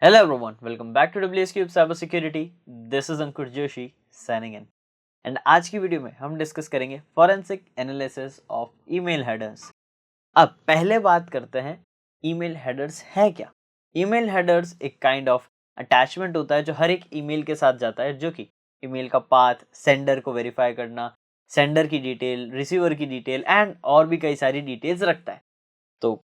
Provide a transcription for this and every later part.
Hello everyone, welcome back to WS Cube Cyber Security. This is Ankur Joshi signing in. And आज की video में हम discuss करेंगे forensic analysis of email headers. अब पहले बात करते हैं ईमेल हेडर्स है क्या। ईमेल हेडर्स एक काइंड ऑफ अटैचमेंट होता है जो हर एक ईमेल के साथ जाता है, जो कि ईमेल का पाथ, सेंडर को वेरीफाई करना, सेंडर की डिटेल, रिसीवर की डिटेल एंड और भी कई सारी डिटेल्स रखता है। तो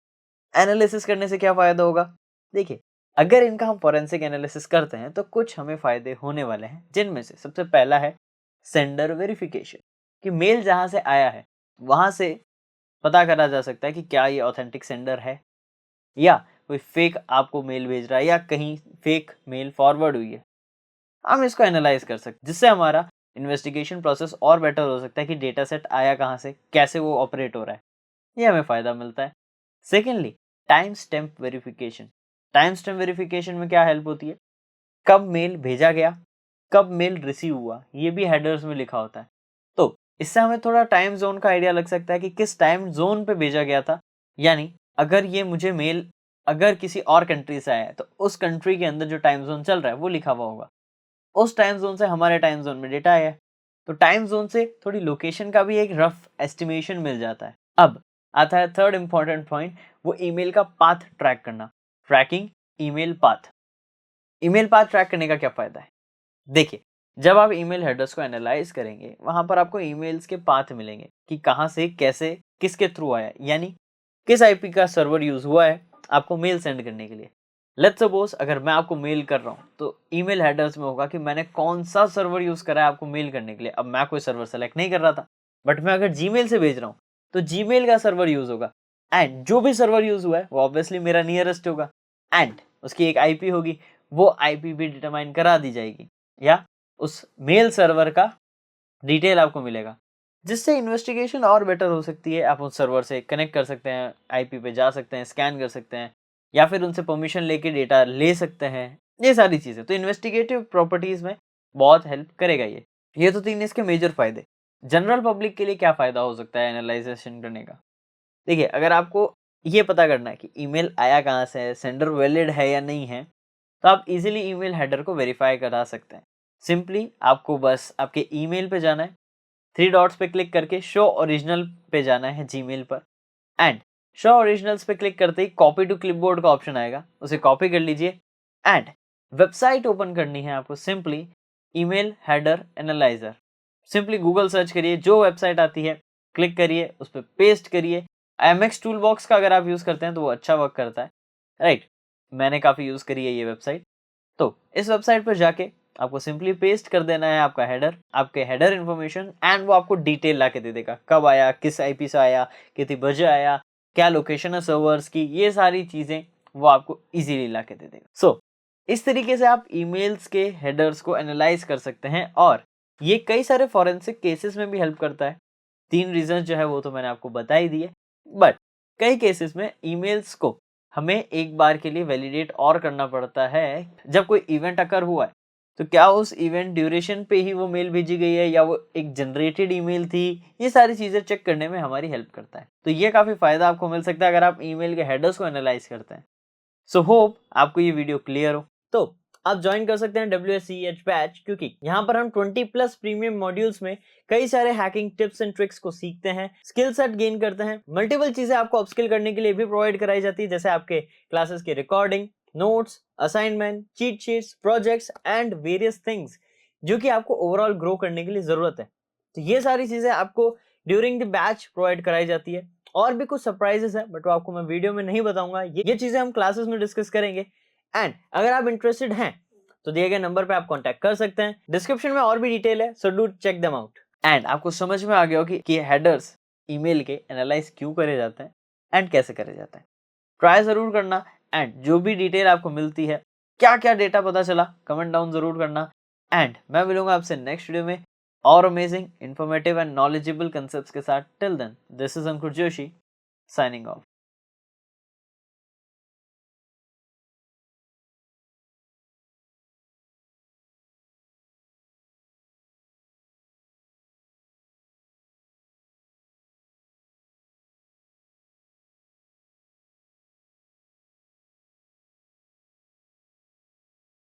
एनालिसिस करने से क्या फ़ायदा होगा? देखिए, अगर इनका हम फॉरेंसिक एनालिसिस करते हैं तो कुछ हमें फ़ायदे होने वाले हैं, जिनमें से सबसे पहला है सेंडर वेरिफिकेशन, कि मेल जहाँ से आया है वहाँ से पता करा जा सकता है कि क्या ये ऑथेंटिक सेंडर है या कोई फेक आपको मेल भेज रहा है या कहीं फेक मेल फॉरवर्ड हुई है। हम इसको एनालाइज कर सकते हैं, जिससे हमारा इन्वेस्टिगेशन प्रोसेस और बेटर हो सकता है कि डेटा सेट आया कहाँ से, कैसे वो ऑपरेट हो रहा है, ये हमें फ़ायदा मिलता है। Secondly, time stamp verification. Time stamp verification में क्या हेल्प होती है? कब मेल भेजा गया, कब मेल रिसीव हुआ, ये भी हेडर्स में लिखा होता है। तो इससे हमें थोड़ा टाइम जोन का आइडिया लग सकता है कि किस टाइम जोन पे भेजा गया था। यानी अगर ये मुझे मेल अगर किसी और कंट्री से आया है तो उस कंट्री के अंदर जो टाइम जोन चल रहा है वो लिखा हुआ होगा। उस टाइम जोन से हमारे टाइम जोन में डेटा आया है, तो टाइम जोन से थोड़ी लोकेशन का भी एक रफ एस्टिमेशन मिल जाता है। अब आता है थर्ड इंपॉर्टेंट पॉइंट, वो ईमेल का पाथ ट्रैक करना। Tracking email path. Email path track करने का क्या फ़ायदा है? देखिए, जब आप ईमेल हेडर्स को एनालाइज़ करेंगे, वहाँ पर आपको ईमेल्स के पाथ मिलेंगे कि कहाँ से, कैसे, किसके थ्रू आया है, यानी किस आईपी का सर्वर यूज़ हुआ है आपको मेल सेंड करने के लिए। लेट्स सपोज़ अगर मैं आपको मेल कर रहा हूँ, तो ईमेल हेडर्स में होगा कि मैंने कौन-सा सर्वर यूज़ करा है आपको मेल करने के लिए। अब मैं कोई सर्वर सेलेक्ट नहीं कर रहा था, बट मैं अगर जीमेल से भेज रहा हूँ, तो जीमेल का सर्वर यूज़ होगा एंड जो भी सर्वर यूज़ हुआ है, वो ऑब्वियसली मेरा नियरेस्ट होगा एंड उसकी एक आईपी होगी, वो आईपी भी डिटरमाइन करा दी जाएगी या उस मेल सर्वर का डिटेल आपको मिलेगा, जिससे इन्वेस्टिगेशन और बेटर हो सकती है। आप उस सर्वर से कनेक्ट कर सकते हैं, आईपी पे जा सकते हैं, स्कैन कर सकते हैं या फिर उनसे परमिशन लेके डेटा ले सकते हैं। ये सारी चीज़ें तो इन्वेस्टिगेटिव प्रॉपर्टीज़ में बहुत हेल्प करेगा ये। ये तो 3 इसके मेजर फ़ायदे। जनरल पब्लिक के लिए क्या फ़ायदा हो सकता है एनालाइज़ेशन करने का? देखिए, अगर आपको ये पता करना है कि ईमेल आया कहाँ से है, सेंडर वैलिड है या नहीं है, तो आप इजीली ईमेल हेडर को वेरीफाई करा सकते हैं। सिंपली आपको बस आपके ईमेल पे जाना है, 3 डॉट्स पे क्लिक करके शो ओरिजिनल पे जाना है जीमेल पर एंड शो ओरिजिनल्स पे क्लिक करते ही कॉपी टू क्लिपबोर्ड का ऑप्शन आएगा, उसे कॉपी कर लीजिए एंड वेबसाइट ओपन करनी है आपको। Simply email header analyser, simply Google search करिए, जो वेबसाइट आती है क्लिक करिए, उस पर पेस्ट करिए। एमएक्स टूल बॉक्स का अगर आप यूज़ करते हैं तो वो अच्छा वर्क करता है, राइट। मैंने काफ़ी यूज़ करी है ये वेबसाइट। तो इस वेबसाइट पर जाके आपको सिंपली पेस्ट कर देना है आपका हेडर, आपके हेडर इन्फॉर्मेशन एंड वो आपको डिटेल ला के दे देगा, कब आया, किस आईपी से आया, कितनी बजे आया, क्या लोकेशन है सर्वर्स की, ये सारी चीज़ें वो आपको इजीली ला के दे देगा। सो इस तरीके से आप ईमेल्स के हेडर्स को एनालाइज कर सकते हैं और ये कई सारे फॉरेंसिक केसेस में भी हेल्प करता है। 3 रीज़न्स जो है वो तो मैंने आपको बता ही दिए, बट कई केसेस में ईमेल्स को हमें एक बार के लिए वैलिडेट और करना पड़ता है। जब कोई इवेंट अकर हुआ है, तो क्या उस इवेंट ड्यूरेशन पे ही वो मेल भेजी गई है या वो एक जनरेटेड ईमेल थी, ये सारी चीज़ें चेक करने में हमारी हेल्प करता है। तो ये काफ़ी फ़ायदा आपको मिल सकता है अगर आप ईमेल के हेडर्स को एनालाइज करते हैं। सो होप आपको ये वीडियो क्लियर हो। तो आप ज्वाइन कर सकते हैं WSCH बैच, क्योंकि यहाँ पर हम 20+ प्रीमियम मॉड्यूल्स में कई सारे हैकिंग टिप्स एंड ट्रिक्स को सीखते हैं, स्किल सेट गेन करते हैं। मल्टीपल चीजें आपको अपस्किल करने के लिए भी प्रोवाइड कराई जाती है, जैसे आपके क्लासेस की recording, notes, assignment, cheat sheets, projects and various things, जो कि आपको ओवरऑल ग्रो करने के लिए जरूरत है। तो ये सारी चीजें आपको ड्यूरिंग द बैच प्रोवाइड कराई जाती है। और भी कुछ सरप्राइजेस है, बट वो आपको मैं वीडियो में नहीं बताऊंगा, ये चीजें हम क्लासेस में डिस्कस करेंगे। एंड अगर आप इंटरेस्टेड हैं तो दिए गए नंबर पे आप कांटेक्ट कर सकते हैं, डिस्क्रिप्शन में और भी डिटेल है, so do check them out. And आपको समझ में आ गया हो कि हेडर्स ईमेल के एनालाइज क्यों करे जाते हैं एंड कैसे करे जाते हैं। ट्राई जरूर करना एंड जो भी डिटेल आपको मिलती है, क्या क्या डेटा पता चला, कमेंट डाउन जरूर करना। एंड मैं मिलूंगा आपसे नेक्स्ट वीडियो में और amazing, informative and knowledgeable concepts के साथ। Till then, this is Ankur Joshi signing of.